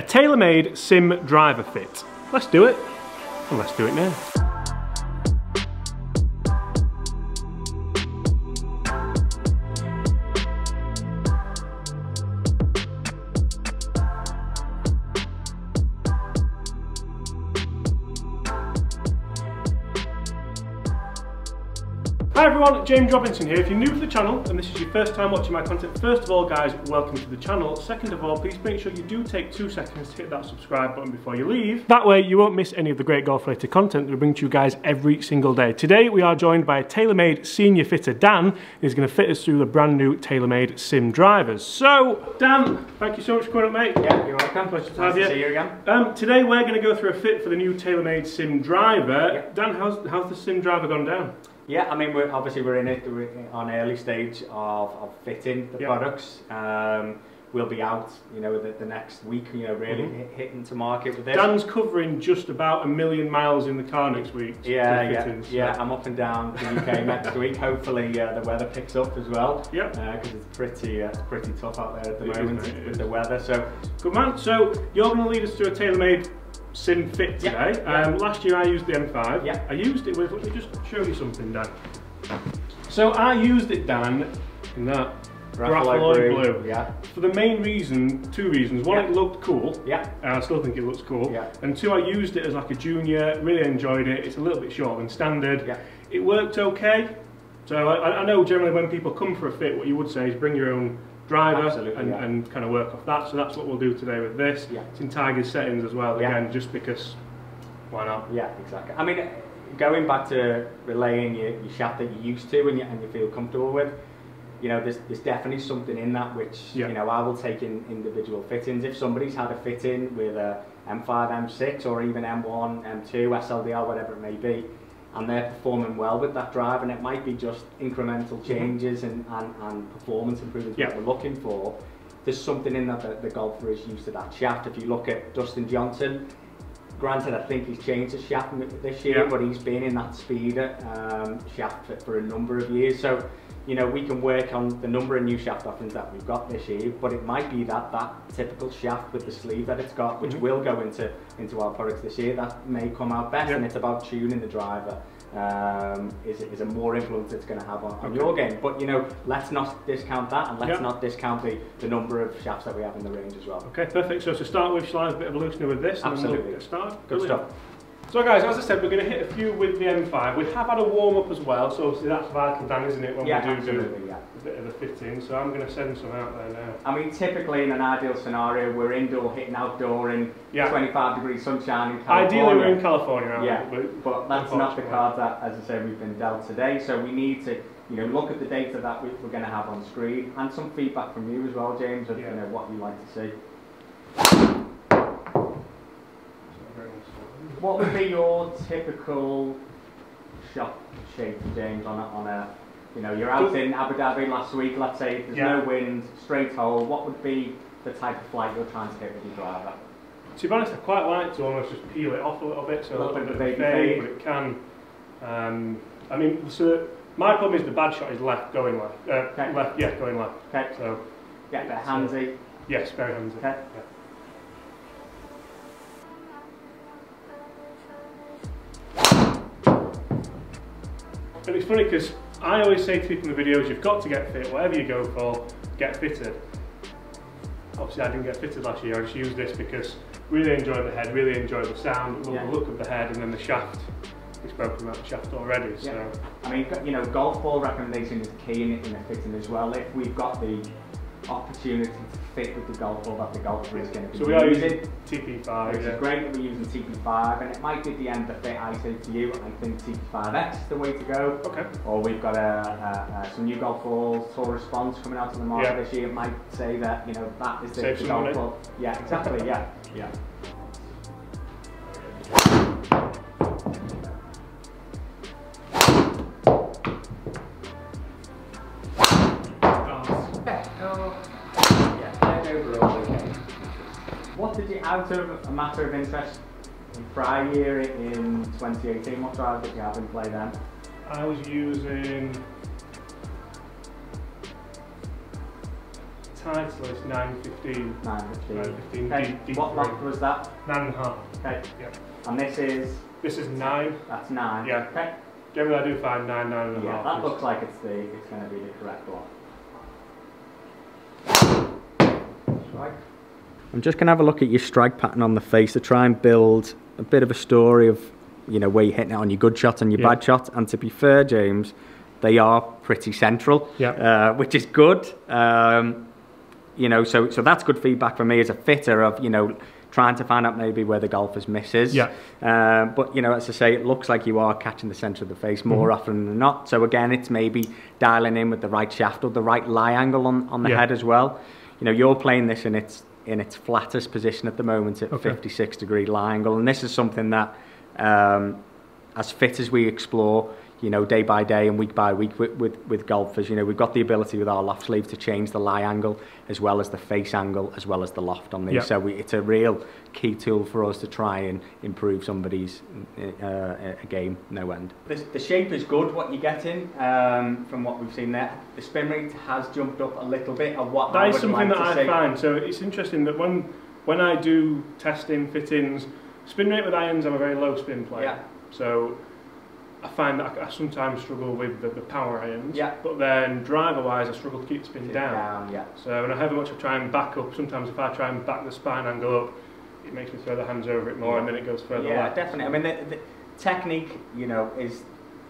Taylormade sim driver fit. Let's do it, and let's do it now. Hi everyone, James Robinson here. If you're new to the channel and this is your first time watching my content, first of all guys, welcome to the channel. Second of all, please make sure you do take 2 seconds to hit that subscribe button before you leave. That way you won't miss any of the great golf related content that we bring to you guys every single day. Today we are joined by a Taylormade senior fitter, Dan, who's going to fit us through the brand new Taylormade sim drivers. So, Dan, thank you so much for coming up, mate. Yeah, you're welcome. Pleasure to have you. Nice to see you again. Today we're going to go through a fit for the new Taylormade sim driver. Yeah. Dan, how's the sim driver gone down? Yeah, I mean, we're on early stage of fitting the products. We'll be out, you know, the next week, you know, really hitting to market with this. Dan's covering just about 1 million miles in the car next week. Yeah, I'm up and down the UK next week. Hopefully the weather picks up as well. Yeah. Because it's pretty tough out there at the moment with the weather. So good man. So you're going to lead us through a Taylormade sim fit today. Last year I used the M5. Yeah. I used it with, let me just show you something, Dan. So I used it, Dan, in that graphite blue. Yeah. For the main reason, 2 reasons. One, it looked cool. Yeah. I still think it looks cool. Yeah. And 2, I used it as like a junior, really enjoyed it. It's a little bit shorter than standard. Yeah. It worked okay. So I know generally when people come for a fit, what you would say is bring your own driver and kind of work off that. So that's what we'll do today with this. Yeah. It's in Tiger's settings as well, again, just because, why not? Yeah, exactly. I mean, going back to relaying your shaft that you're used to and you feel comfortable with, you know, there's definitely something in that which, you know, I will take in individual fittings. If somebody's had a fit-in with a M5, M6 or even M1, M2, SLDR, whatever it may be, and they're performing well with that drive, and it might be just incremental changes and performance improvements that we're looking for, there's something in that the golfer is used to that shaft. If you look at Dustin Johnson, granted I think he's changed his shaft this year, but he's been in that speeder shaft for a number of years. So, you know, we can work on the number of new shaft options that we've got this year, but it might be that typical shaft with the sleeve that it's got, which will go into our products this year, that may come out best, and it's about tuning the driver. Is a more influence it's going to have on your game. But, you know, let's not discount that, and let's not discount the number of shafts that we have in the range as well. Okay, perfect. So to start with, shall I have a bit of a loosener with this? Absolutely. And then we'll get started? Good stuff. So guys, as I said, we're going to hit a few with the M5. We have had a warm-up as well, so obviously that's vital, Dan, isn't it, when we do a bit of a fit-in. So I'm going to send some out there now. I mean, typically in an ideal scenario, we're indoor hitting outdoor in 25 degree sunshine in California. Ideally we're in California, aren't we? But that's not the card that, as I said, we've been dealt today. So we need to, you know, look at the data that we're going to have on screen, and some feedback from you as well, James, of you know, what you like to see. What would be your typical shot shape, James, on a you know, you're out in Abu Dhabi last week, let's say there's no wind, straight hole, what would be the type of flight you're trying to hit with your driver? To be honest, I quite like to almost just peel it off a little bit, so a little bit of fade, but it can, I mean, so my problem is the bad shot is left, going left, going left. Okay. So, get a bit handsy. Yes, very handsy. Okay. Yeah. And it's funny because I always say to people in the videos, you've got to get fit, whatever you go for, get fitted. Obviously I didn't get fitted last year, I just used this because really enjoyed the head, really enjoyed the sound, love the look of the head, and then the shaft. We've spoken about the shaft already, so. I mean, you know, golf ball recommendation is key in the fitting as well. If we've got the opportunity to fit with the golf ball that the golfer is going to be using. So we are using TP5. Which is great that we're using TP5, and it might be at the end of the fit. I say to you, I think TP5X is the way to go. Okay. Or we've got some new golf balls, Tour Response coming out to the market this year. It might say that, you know, that is the golf ball. Yeah, exactly. Yeah. What did you, out of a matter of interest, in prior year in 2018, what drive did you have in play then? I was using title is 915. 915. 915. Okay. What loft was that? 9.5. Okay. Yeah. And this is? This is 9. That's 9. Yeah. Okay. Generally I do find 9, 9.5. Yeah, that looks like it's going to be the correct one. Strike. I'm just going to have a look at your strike pattern on the face to try and build a bit of a story of, you know, where you're hitting it on your good shots and your bad shots. And to be fair, James, they are pretty central, which is good. You know, so that's good feedback for me as a fitter of, you know, trying to find out maybe where the golfer's miss is. Yeah. But, you know, as I say, it looks like you are catching the centre of the face more often than not. So again, it's maybe dialing in with the right shaft or the right lie angle on the head as well. You know, you're playing this in its flattest position at the moment at 56-degree lie angle. And this is something that, as fitters we explore, you know, day by day and week by week with golfers. You know, we've got the ability with our loft sleeve to change the lie angle as well as the face angle as well as the loft on these. So it's a real key tool for us to try and improve somebody's game no end. The shape is good, what you're getting from what we've seen there. The spin rate has jumped up a little bit of what that is something that I find. So it's interesting that when I do testing, fittings, spin rate with irons, I'm a very low spin player. Yeah. So I find that I sometimes struggle with the power irons, but then driver-wise I struggle to keep the spin down. So when I however much I try and back up, sometimes if I try and back the spine angle up, it makes me throw the hands over it more and then it goes further left. Yeah, definitely. I mean, the technique, you know, is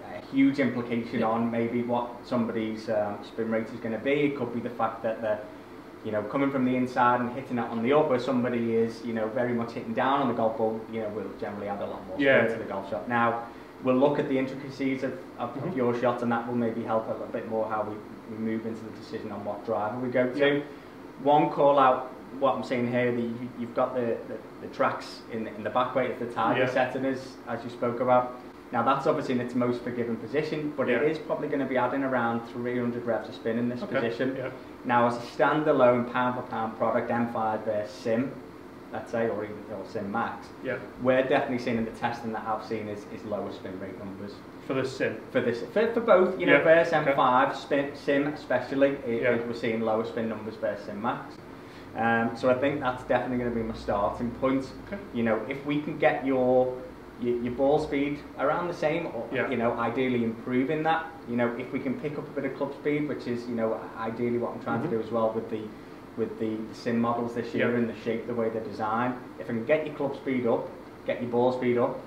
a huge implication on maybe what somebody's spin rate is going to be. It could be the fact that they're, you know, coming from the inside and hitting it on the up, where somebody is, you know, very much hitting down on the golf ball, you know, will generally add a lot more spin to the golf shot. Now, we'll look at the intricacies of your shot, and that will maybe help a little bit more how we move into the decision on what driver we go to. One call out, what I'm seeing here, you've got the tracks in the back weight of the target setting as you spoke about. Now that's obviously in its most forgiving position, but it is probably going to be adding around 300 reps of spin in this position. Now as a standalone pound for pound product, M5 versus Sim, let's say, or Sim Max, we're definitely seeing in the testing that I've seen is lower spin rate numbers. For the Sim? For both, you know, versus M5, Sim especially, we're seeing lower spin numbers versus Sim Max. So I think that's definitely going to be my starting point. You know, if we can get your ball speed around the same, or you know, ideally improving that. You know, if we can pick up a bit of club speed, which is, you know, ideally what I'm trying to do as well with the sim models this year and the shape, the way they're designed. If I can get your club speed up, get your ball speed up,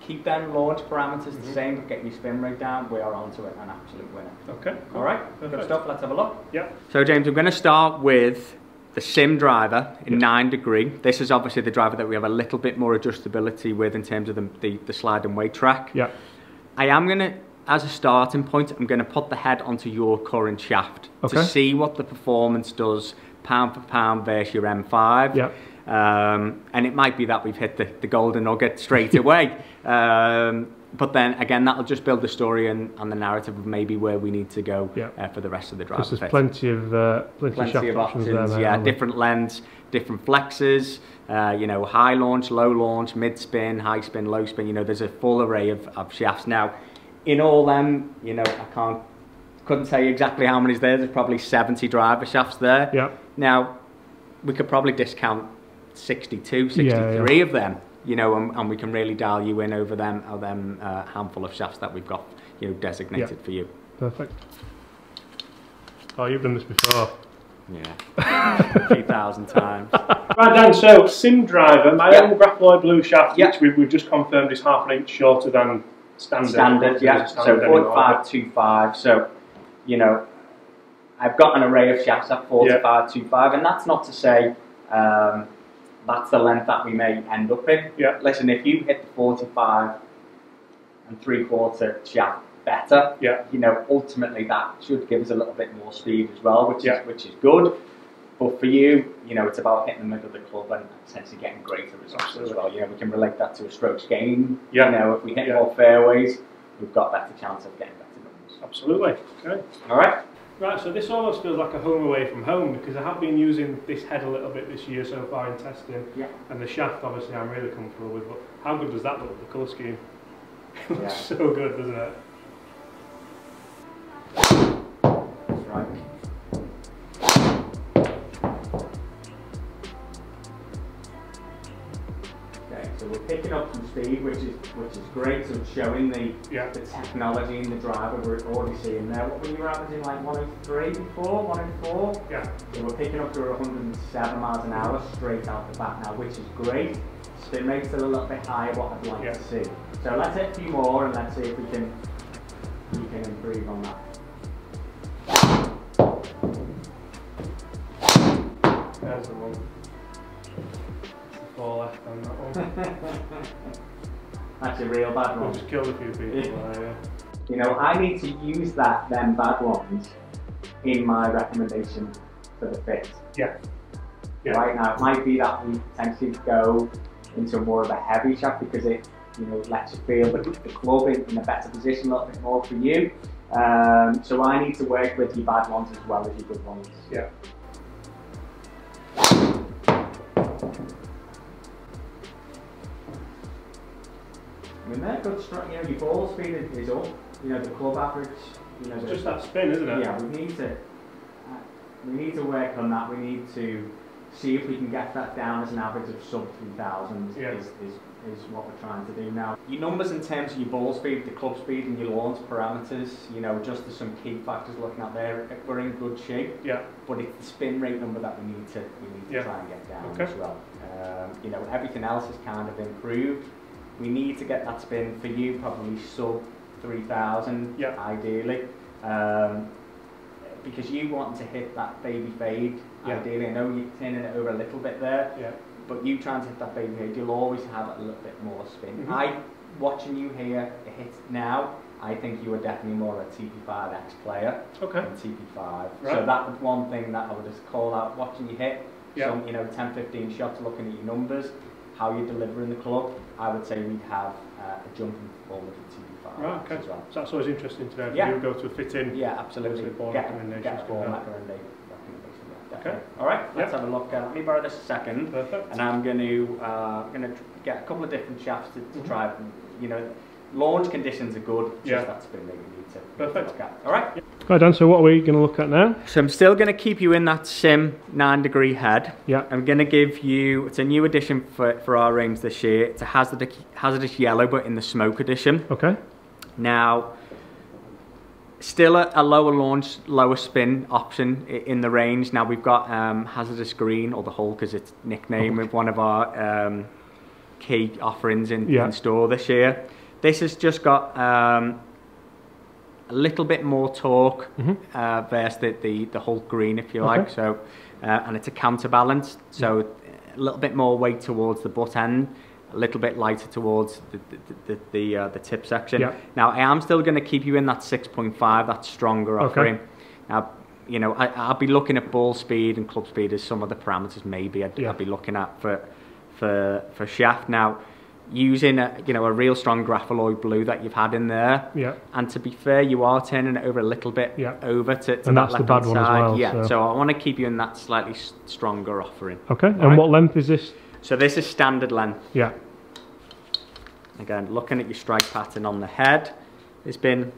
keep them launch parameters the same, but get your spin rate down, we are onto an absolute winner. Okay. All right. Good stuff. Let's have a look. So James, I'm going to start with the Sim driver in 9-degree. This is obviously the driver that we have a little bit more adjustability with in terms of the slide and weight track. I am going to, as a starting point, I'm going to put the head onto your current shaft to see what the performance does pound for pound versus your M5. And it might be that we've hit the golden nugget straight away. But then again, that'll just build the story and the narrative of maybe where we need to go for the rest of the driver. Because there's plenty of options there, different lengths, different flexes, you know, high launch, low launch, mid spin, high spin, low spin. You know, there's a full array of shafts. Now, in all them, you know, I couldn't tell you exactly how many's there. There's probably 70 driver shafts there. Now, we could probably discount 62, 63 of them. You know, and we can really dial you in over them handful of shafts that we've got, you know, designated for you. Perfect. Oh, you've done this before. Yeah, a few thousand times. Right, Dan, so Sim driver, my own graphite blue shaft, which we've just confirmed is half an inch shorter than standard. So 45-25. So, you know, I've got an array of shafts at 45-25, and that's not to say that's the length that we may end up in. Listen, if you hit the 45 3/4 shaft better, you know, ultimately that should give us a little bit more speed as well, which is good. But for you, you know, it's about hitting the middle of the club and essentially getting greater results as well. You know, we can relate that to a strokes gain. You know, if we hit more fairways, we've got a better chance of getting better numbers. Absolutely. Okay. All right. Right, so this almost feels like a home away from home, because I have been using this head a little bit this year so far in testing, and the shaft obviously I'm really comfortable with, but how good does that look, the colour scheme? It looks so good, doesn't it? That's right. Okay, so we're picking up some speed, which is great. So it's showing the technology in the driver. We're already seeing there. What were you averaging, like 103 before, 104? Yeah. So we're picking up to 107 miles an hour straight out the back now, which is great. Spin rate's still a little bit higher, what I'd like to see. So let's hit a few more and let's see if we can improve on that. There's the one. It's the 4 left on that one. That's a real bad one. Just killed a few people there, You know, I need to use them bad ones in my recommendation for the fit. Yeah. Right now, it might be that we potentially go into more of a heavy shaft because it, lets you feel the club in a better position a little bit more for you. So I need to work with your bad ones as well as your good ones. Yeah. I mean, they're good strong. Your ball speed is up. The club average. It's just that spin, isn't it? Yeah, we need to work on that. We need to see if we can get that down as an average of sub 3,000. Is what we're trying to do now. Your numbers in terms of your ball speed, the club speed, and your launch parameters. Just as some key factors looking at there. We're in good shape. Yeah. But it's the spin rate number that we need to try and get down as well. Everything else is kind of improved. We need to get that spin for you, probably sub 3,000 ideally, because you want to hit that baby fade ideally. I know you're turning it over a little bit there, but you trying to hit that baby fade, you'll always have a little bit more spin. Watching you here hit now, I think you are definitely more a TP5X player than TP5. Right. So that was one thing that I would just call out, watching you hit, some 10-15 shots, looking at your numbers, how you deliver in the club. I would say we'd have a jump in performance with TP5 as well. So that's always interesting to know. If you go to a fit-in, absolutely. Get a ball recommendation. Okay. All right. Let's have a look. Let me borrow this a second. Perfect. And I'm going to get a couple of different shafts to try. Launch conditions are good. Just that spin that you need to look at. All right. Right, Dan. So what are we going to look at now? So I'm still going to keep you in that sim 9-degree head. Yeah. I'm going to give you. It's a new edition for our rings this year. It's a hazardous yellow, but in the smoke edition. Okay. Now, still a lower launch, lower spin option in the range. Now we've got hazardous green, or the Hulk as its nickname, with one of our key offerings in store this year. This has just got a little bit more torque versus the Hulk green, if you like. So, and it's a counterbalance, so a little bit more weight towards the butt end, a little bit lighter towards the tip section. Now I am still going to keep you in that 6.5, that stronger offering. Now, I'll be looking at ball speed and club speed as some of the parameters maybe I'd be looking at for shaft. Now, using a real strong graphiloid blue that you've had in there, and to be fair, you are turning it over a little bit over to and that that's the bad one side. as well. So I want to keep you in that slightly stronger offering. Okay. And what length is this? So this is standard length. Yeah. Again, looking at your strike pattern on the head, it's been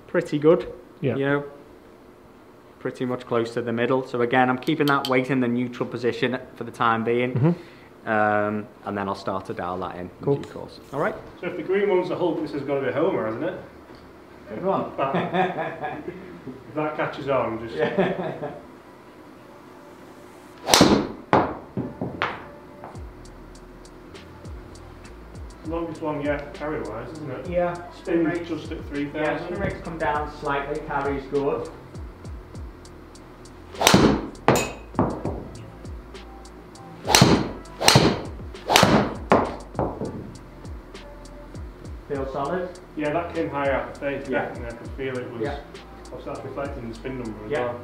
pretty good. Yeah. Pretty much close to the middle. So again, I'm keeping that weight in the neutral position for the time being. And then I'll start to dial that in due course. All right. So if the green one's the Hulk, this has got to be a Homer, hasn't it? Good one. If that catches on, just... Longest one yet, carry-wise, isn't it? Yeah. Spin rate just at 3,000. Yeah, spin rate's come down slightly, carry's good. Feel solid? Yeah, that came higher at face, definitely. I could feel it was... Also, that's reflected in the spin number as well.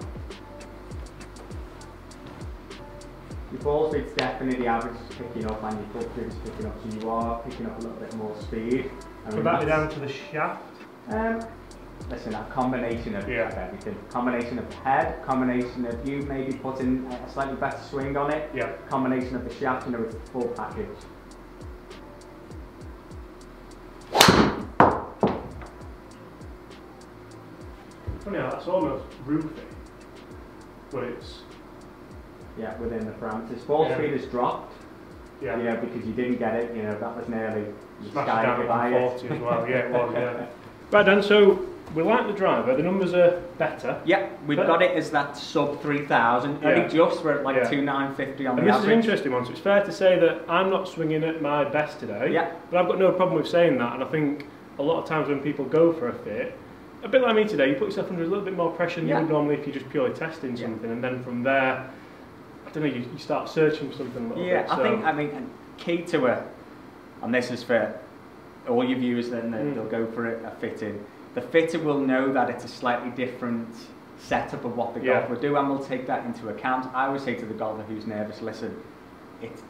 Your ball speed's definitely the average is picking up, and your club speed is picking up, so you are picking up a little bit more speed. Could that be down to the shaft? Listen, a combination of everything. Combination of the head, combination of you maybe putting a slightly better swing on it, combination of the shaft, it's the full package. Funny how that's almost roofy, but it's... Yeah, within the parameters. Ball speed has dropped. Yeah. You know, because you didn't get it, you know, that was nearly Smashed sky down goodbye. at 40 as well. Yeah, it was. Yeah. Right, Dan. So we like the driver. The numbers are better. Yep, we've got it as that sub 3,000. Only just we're at like 2,950 on and the this average. is an interesting one. So it's fair to say that I'm not swinging at my best today. Yeah. But I've got no problem with saying that. And I think a lot of times when people go for a fit, a bit like me today, you put yourself under a little bit more pressure than you would normally if you're just purely testing something, and then from there, I don't know, you start searching for something a little bit. Yeah, I mean, key to it, and this is for all your viewers then, they'll go for a fitting. The fitter will know that it's a slightly different setup of what the golfer will do, and we'll take that into account. I always say to the golfer who's nervous, listen,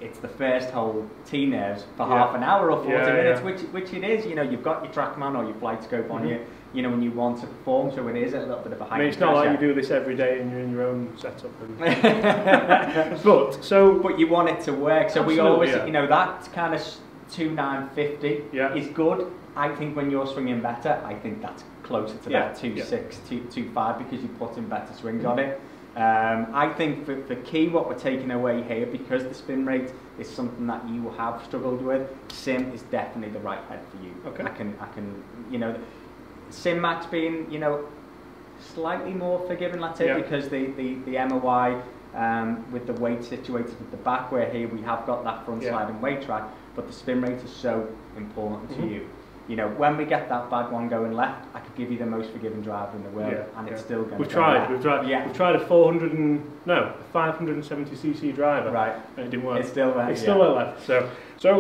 it's the first hole tee nerves for half an hour or 40 minutes, which it is. You know, you've got your TrackMan or your flight scope on you know, when you want to perform, so it is a little bit of a high. I mean, it's not like you do this every day and you're in your own setup. And but you want it to work. So we always, you know, that kind of 2,950 is good. I think when you're swinging better, I think that's closer to that 2.6, 2.5 because you put in better swings on it. I think for key, what we're taking away here, because the spin rate is something that you have struggled with, sim is definitely the right head for you. Okay. I can, you know, sim max being, you know, slightly more forgiving, let's say, because the MOI with the weight situated at the back, where here we have got that front sliding weight track, but the spin rate is so important to you. You know, when we get that bad one going left, I could give you the most forgiving driver in the world, and it's still going to go left. We've tried a 570cc driver, and it didn't work. It still went, it still went left. So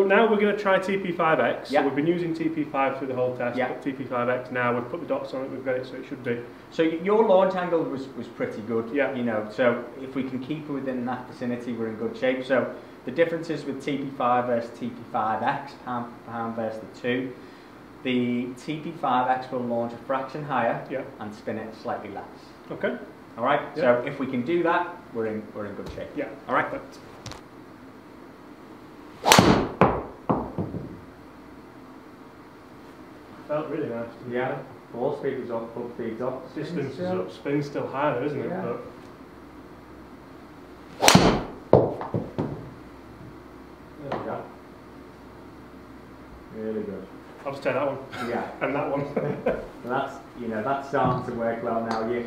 now we're going to try TP5X. So we've been using TP5 through the whole test, but TP5X now, we've put the dots on it, we've got it, so it should do. So your launch angle was pretty good, you know, so if we can keep it within that vicinity, we're in good shape. So the differences with TP5 versus TP5X, pound for pound versus the two. The TP5X will launch a fraction higher and spin it slightly less. Okay. All right. So if we can do that, we're in good shape. Yeah. All right. Perfect. Felt really nice. Yeah. Ball speed is up, club speed's up. Distance is up. Spin's still high though, isn't it? Yeah. There we go. Really good. I'll just take that one. Yeah. And that one. That's, you know, that's starting to work well now. Your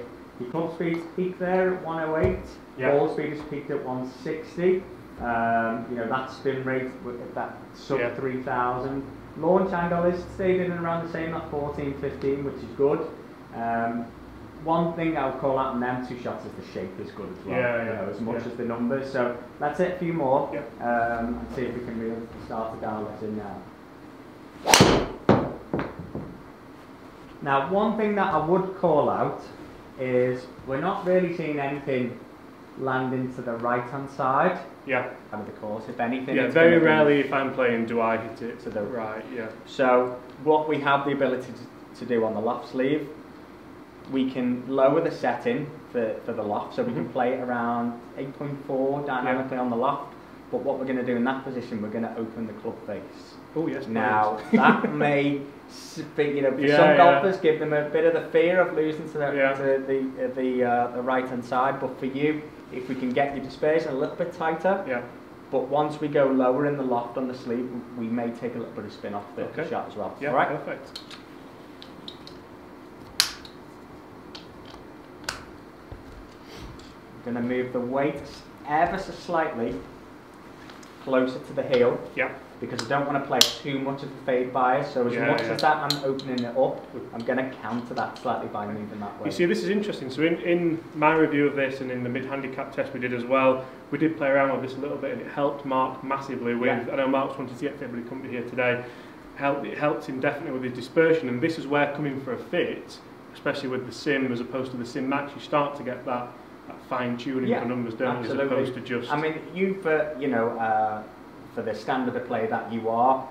club speed's peaked there at 108. Ball speed is peaked at 160. You know, that spin rate at that sub 3,000. Launch angle is stayed in and around the same, that 14, 15, which is good. One thing I would call out on them two shots is the shape is good as well. You know, as much as the numbers. So let's hit a few more and see if we can really start to dial this in now. Now, one thing that I would call out is we're not really seeing anything landing to the right-hand side out of the course. If anything, it's very rarely if I'm playing do I hit it to the right. So what we have the ability to do on the loft sleeve, we can lower the setting for the loft, so we can play it around 8.4 dynamically on the loft. But what we're going to do in that position, we're going to open the club face. Oh yes. Now that may, you know, for some golfers, give them a bit of the fear of losing to the right hand side. But for you, if we can get your dispersion a little bit tighter, but once we go lower in the loft on the sleeve, we may take a little bit of spin off the shot as well. Yeah, all right, perfect. I'm going to move the weight ever so slightly closer to the heel. Because I don't want to play too much of the fade bias, so as much as that I'm opening it up, I'm going to counter that slightly by moving that way. You see, this is interesting. So in my review of this and in the mid-handicap test we did as well, we did play around with this a little bit and it helped Mark massively with, I know Mark's wanted to get fit, but he couldn't be here today. It helped him definitely with his dispersion, and this is where coming for a fit, especially with the sim as opposed to the sim max, you start to get that fine-tuning for numbers, don't you, as opposed to just... I mean, you know, for the standard of play that you are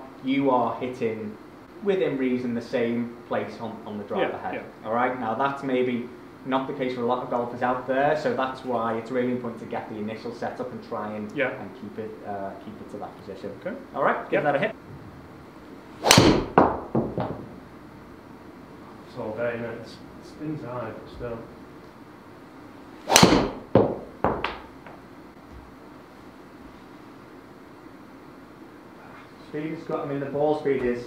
hitting within reason the same place on the driver head. All right, now that's maybe not the case for a lot of golfers out there, so that's why it's really important to get the initial setup and try and keep it to that position. Okay. All right, give that a hit. It's all day, you know, it spins high, but still. speed is good. I mean, the ball speed is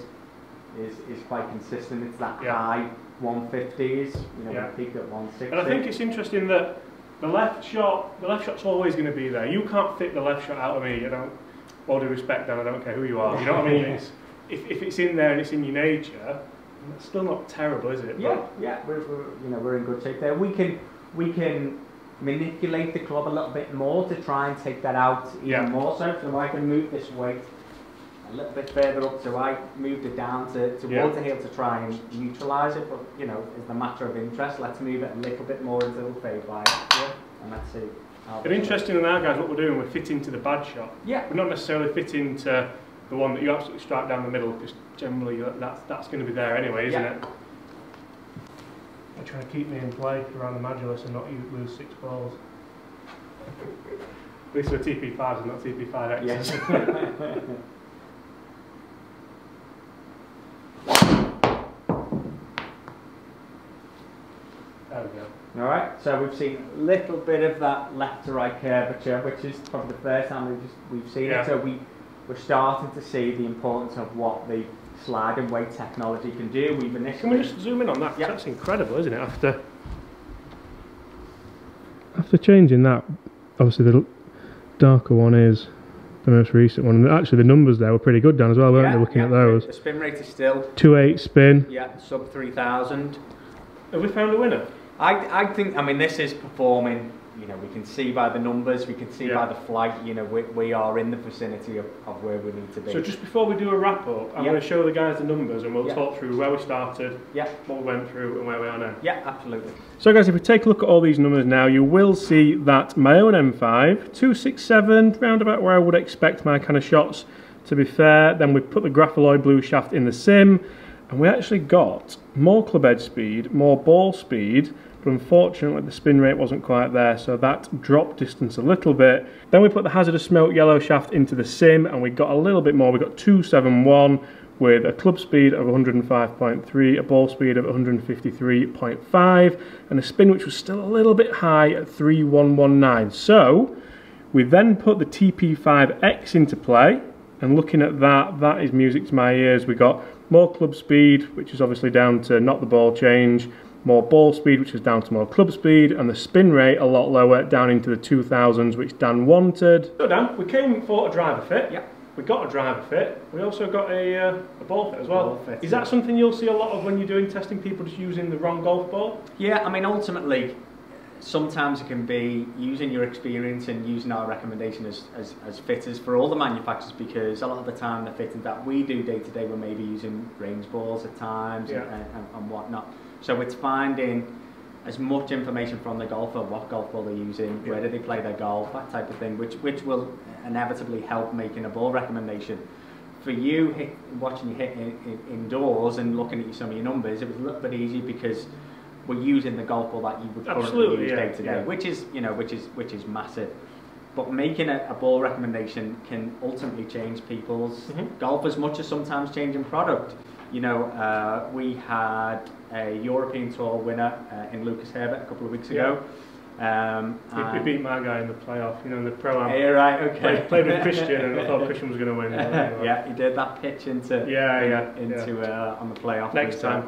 quite consistent. It's that high 150s. You know, we peaked at 160. And I think it's interesting that the left shot's always going to be there. You can't fit the left shot out of me. You know, all due respect, Dan, I don't care who you are. You know what I mean? It's, if it's in there and it's in your nature, it's still not terrible, is it? Yeah, yeah. We're in good shape there. We can manipulate the club a little bit more to try and take that out even more so. So I can move this weight a little bit further up, so I moved it down towards the heel to try and neutralise it, but you know, as a matter of interest, let's move it a little bit more until the fade by, and let's see. And interesting now, guys, what we're doing, we're fitting to the bad shot. Yeah. We're not necessarily fitting to the one that you absolutely strike down the middle, because generally that's going to be there anyway, isn't it? They're trying to keep me in play around the Magulus and not lose 6 balls. At least we're TP5s and not TP5Xs. Yes. There we go. Alright, so we've seen a little bit of that left to right curvature, which is probably the first time we've seen it. So we're starting to see the importance of what the slide and weight technology can do. Can we just zoom in on that? That's incredible, isn't it? After changing that, obviously the darker one is the most recent one. And actually the numbers there were pretty good, Dan, as well, weren't they, looking at those? The spin rate is still 2.8 spin. Yeah, sub 3,000. Have we found a winner? I think, I mean, this is performing, you know, we can see by the numbers, we can see by the flight, you know, we are in the vicinity of where we need to be. So just before we do a wrap up, I'm going to show the guys the numbers and we'll talk through where we started, what we went through and where we are now. Yeah, absolutely. So guys, if we take a look at all these numbers now, you will see that my own M5, 267, round about where I would expect my kind of shots to be fair. Then we put the Grapholoid blue shaft in the sim, and we actually got more club edge speed, more ball speed, but unfortunately the spin rate wasn't quite there, so that dropped distance a little bit. Then we put the Hazardous Smoke yellow shaft into the sim, and we got a little bit more. We got 271 with a club speed of 105.3, a ball speed of 153.5, and a spin which was still a little bit high at 3119. So we then put the TP5X into play, and looking at that, that is music to my ears. We got more club speed, which is obviously down to not the ball change, more ball speed, which is down to more club speed, and the spin rate a lot lower, down into the 2000s, which Dan wanted. So Dan, we came for a driver fit. Yeah. We got a driver fit. We also got a ball fit as well. Is that something you'll see a lot of when you're doing testing, people just using the wrong golf ball? Yeah, I mean, ultimately, sometimes it can be using your experience and using our recommendation as fitters for all the manufacturers, because a lot of the time the fitting that we do day to day, we're maybe using range balls at times and whatnot. So it's finding as much information from the golfer, what golf ball they're using, where do they play their golf, that type of thing, which will inevitably help making a ball recommendation. For you, watching you hit indoors and looking at some of your numbers, it was a little bit easier because we're using the golf ball that you would currently use day to day, which is massive. But making a ball recommendation can ultimately change people's golf as much as sometimes changing product. You know, we had a European Tour winner in Lucas Herbert a couple of weeks ago. We beat my guy in the playoff, you know, in the pro-am. Yeah, right, okay. Played with Christian, and I thought Christian was going to win. Yeah, he did that pitch into on the playoff. Next time.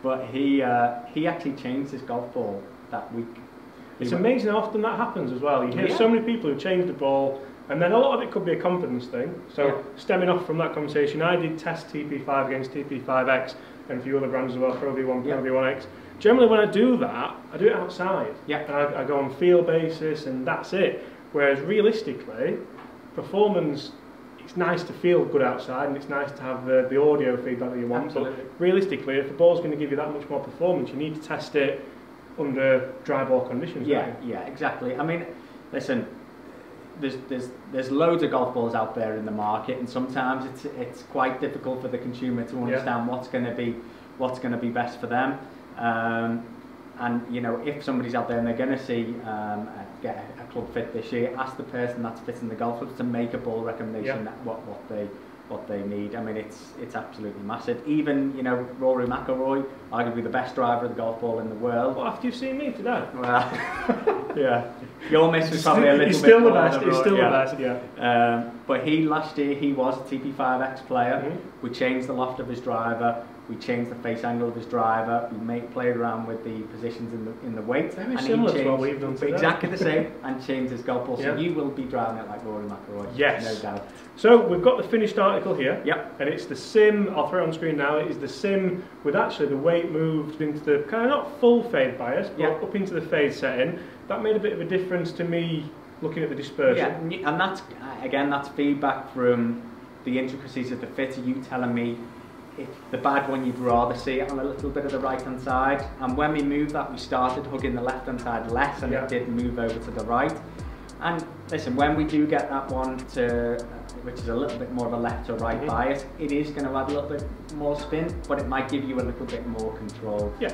But he actually changed his golf ball that week. It's amazing how often that happens as well. You hear so many people who change the ball, and then a lot of it could be a confidence thing. So stemming off from that conversation, I did test TP5 against TP5X and a few other brands as well, Pro V1, Pro V1X. Generally when I do that, I do it outside. Yeah. And I go on feel basis and that's it. Whereas realistically, performance, it's nice to feel good outside and it's nice to have the audio feedback that you want. Absolutely. But realistically, if the ball's going to give you that much more performance, you need to test it under dry ball conditions. Yeah, right? Yeah, exactly. I mean, listen, there's loads of golf balls out there in the market, and sometimes it's quite difficult for the consumer to understand what's going to be best for them. And you know, if somebody's out there and they're going to see get a club fit this year, ask the person that's fitting the golf clubs to make a ball recommendation that what they need. I mean, it's absolutely massive. Even, you know, Rory McIlroy, arguably the best driver of the golf ball in the world. Well, after you've seen me today. Well, Yeah. Your miss was probably a little bit He's still more the best. on He's road, still yeah. the best. Yeah. But last year he was a TP5X player. We changed the loft of his driver. We changed the face angle of his driver. We played around with the positions in the weight. Very similar to what we've done today. Exactly the same, and changed his golf ball. So Yeah. you will be driving it like Rory McIlroy. Yes. No doubt. So we've got the finished article here. Yep. And it's the sim, I'll throw it on screen now, it is the sim with actually the weight moved into the kind of not full fade bias, but Yep. up into the fade setting. That made a bit of a difference to me looking at the dispersion. Yeah, and that's, again, that's feedback from the intricacies of the fitter, you telling me if the bad one you'd rather see it on a little bit of the right hand side. And when we moved that, we started hugging the left hand side less, and it did move over to the right. And listen, when we do get that one to, which is a little bit more of a left to right bias, it is going to add a little bit more spin, but it might give you a little bit more control. Yeah.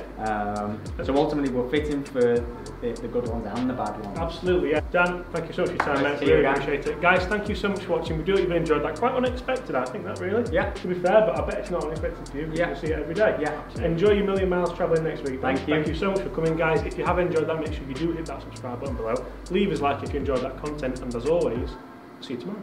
So ultimately we're fitting for the good ones and the bad ones. Absolutely, yeah. Dan, thank you so much for your time, Nice mate. to Really see you appreciate it. Guys, thank you so much for watching. We do hope you've enjoyed that. Quite unexpected, I think, that really. Yeah. To be fair, but I bet it's not unexpected for you because you'll see it every day. Yeah, absolutely. Enjoy your million miles travelling next week. Thank you. Thank you so much for coming, guys. If you have enjoyed that, make sure you do hit that subscribe button below. Leave us a like if you enjoyed that content, and as always, see you tomorrow.